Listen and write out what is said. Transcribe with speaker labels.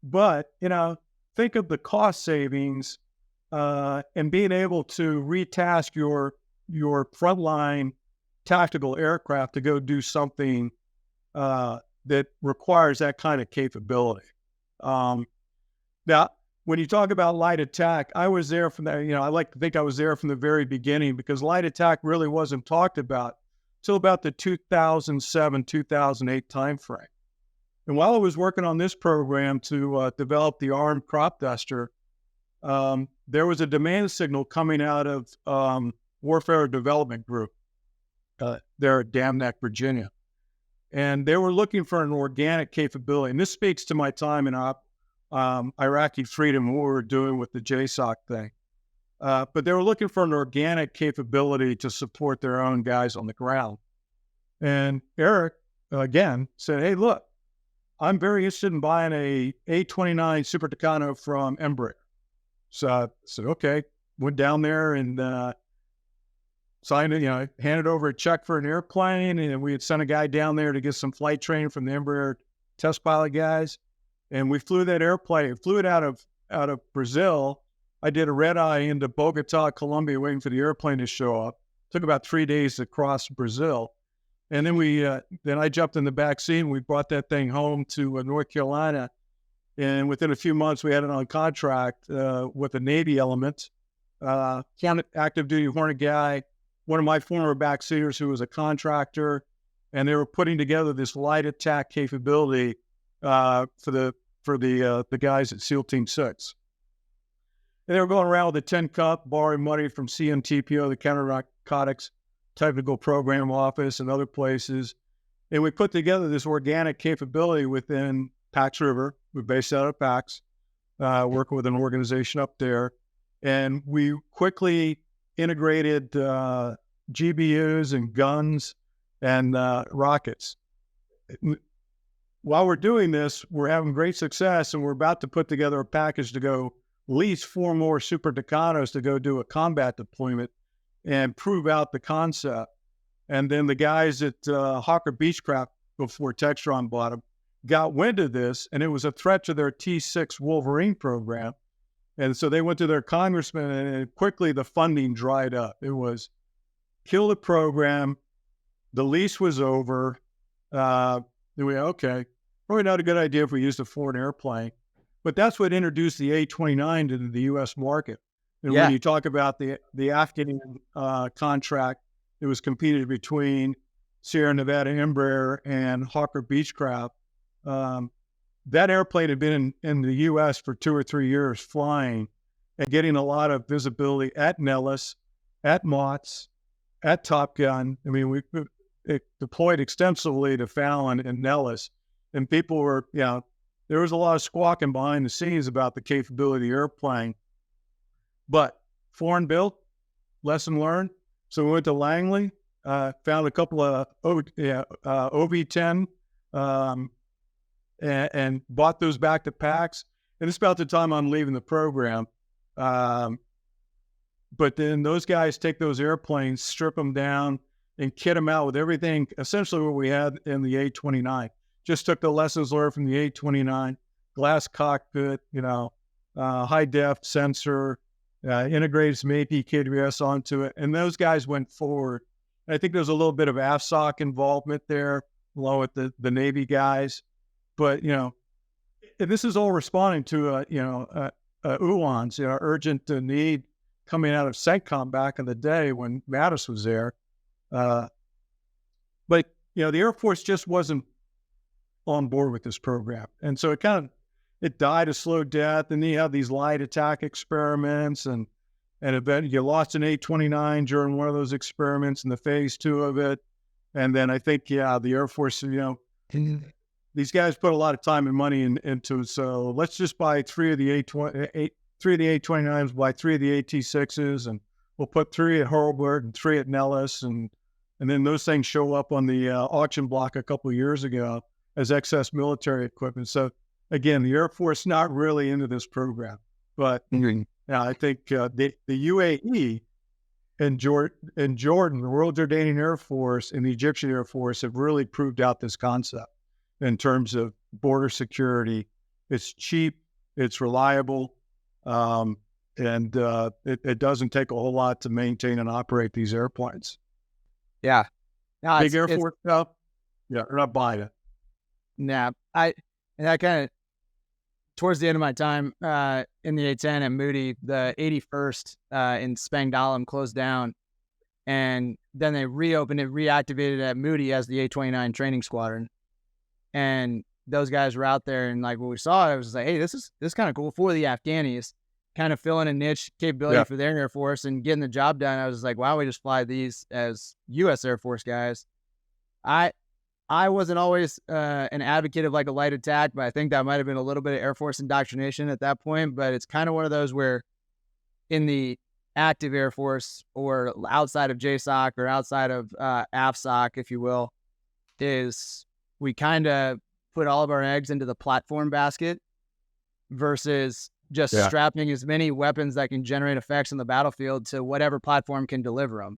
Speaker 1: But, think of the cost savings and being able to retask your frontline tactical aircraft to go do something that requires that kind of capability. Now, when you talk about light attack, I was there from the, I like to think I was there from the very beginning, because light attack really wasn't talked about till about the 2007, 2008 timeframe. And while I was working on this program to develop the armed crop duster, there was a demand signal coming out of Warfare Development Group there at Dam Neck, Virginia. And they were looking for an organic capability. And this speaks to my time in Iraqi freedom and what we were doing with the JSOC thing. But they were looking for an organic capability to support their own guys on the ground. And Eric, again, said, hey, look, I'm very interested in buying a A-29 Super Tucano from Embraer. So I said, okay, went down there and signed it, handed over a check for an airplane. And we had sent a guy down there to get some flight training from the Embraer test pilot guys. And we flew that airplane, flew it out of Brazil. I did a red eye into Bogota, Colombia, waiting for the airplane to show up. Took about 3 days to cross Brazil. And then then I jumped in the back seat and we brought that thing home to North Carolina. And within a few months, we had it on contract with a Navy element, active duty Hornet guy, one of my former backseaters who was a contractor, and they were putting together this light attack capability for the guys at SEAL Team 6. And they were going around with a 10 cup, borrowing money from CNTPO, the Counter Narcotics Technical Program Office, and other places. And we put together this organic capability within Pax River. We're based out of Pax, working with an organization up there. And we quickly integrated GBUs and guns and rockets. While we're doing this, we're having great success, and we're about to put together a package to go lease 4 more Super Tucanos to go do a combat deployment and prove out the concept. And then the guys at Hawker Beechcraft, before Textron bought them, got wind of this, and it was a threat to their T6 Wolverine program. And so they went to their congressman, and quickly the funding dried up. It was kill the program. The lease was over. Then okay, probably not a good idea if we used a foreign airplane. But that's what introduced the A-29 to the U.S. market. And when you talk about the Afghan contract, it was competed between Sierra Nevada Embraer and Hawker Beechcraft. That airplane had been in the U.S. for 2 or 3 years flying and getting a lot of visibility at Nellis, at Mott's, at Top Gun. I mean, it deployed extensively to Fallon and Nellis, and people were, there was a lot of squawking behind the scenes about the capability of the airplane. But foreign built, lesson learned. So we went to Langley, found a couple of OV-10, and bought those back to Pax. And it's about the time I'm leaving the program. But then those guys take those airplanes, strip them down, and kit them out with everything, essentially what we had in the A-29. Just took the lessons learned from the A-29, glass cockpit, high def sensor, integrated some APKWS onto it. And those guys went forward. And I think there's a little bit of AFSOC involvement there, along with the Navy guys. But, this is all responding to, UANs, urgent need coming out of CENTCOM back in the day when Mattis was there. But, the Air Force just wasn't on board with this program. And so it died a slow death. And then you have these light attack experiments and eventually you lost an A-29 during one of those experiments in the phase 2 of it. And then I think, the Air Force, these guys put a lot of time and money into it. So let's just buy 3 of the A-29s, buy 3 of the AT-6s, and we'll put 3 at Hurlburt and 3 at Nellis. And then those things show up on the auction block a couple of years ago as excess military equipment. So again, the Air Force not really into this program. But I think the UAE and Jordan, the Royal Jordanian Air Force, and the Egyptian Air Force have really proved out this concept in terms of border security It's cheap, it's reliable, and it doesn't take a whole lot to maintain and operate these airplanes.
Speaker 2: Yeah. No,
Speaker 1: Big Air Force stuff, yeah, we're not buying it.
Speaker 2: Nah, and that kind of, towards the end of my time in the A-10 at Moody, the 81st in Spangdahlem closed down, and then they reopened it, reactivated at Moody as the A-29 training squadron. And those guys were out there, and like when we saw it, I was like, hey, this is kind of cool for the Afghanis, kind of filling a niche capability for their Air Force and getting the job done. I was like, why don't we just fly these as U.S. Air Force guys? I wasn't always an advocate of like a light attack, but I think that might have been a little bit of Air Force indoctrination at that point. But it's kind of one of those where in the active Air Force or outside of JSOC or outside of AFSOC, if you will, is we kind of put all of our eggs into the platform basket versus just strapping as many weapons that can generate effects on the battlefield to whatever platform can deliver them.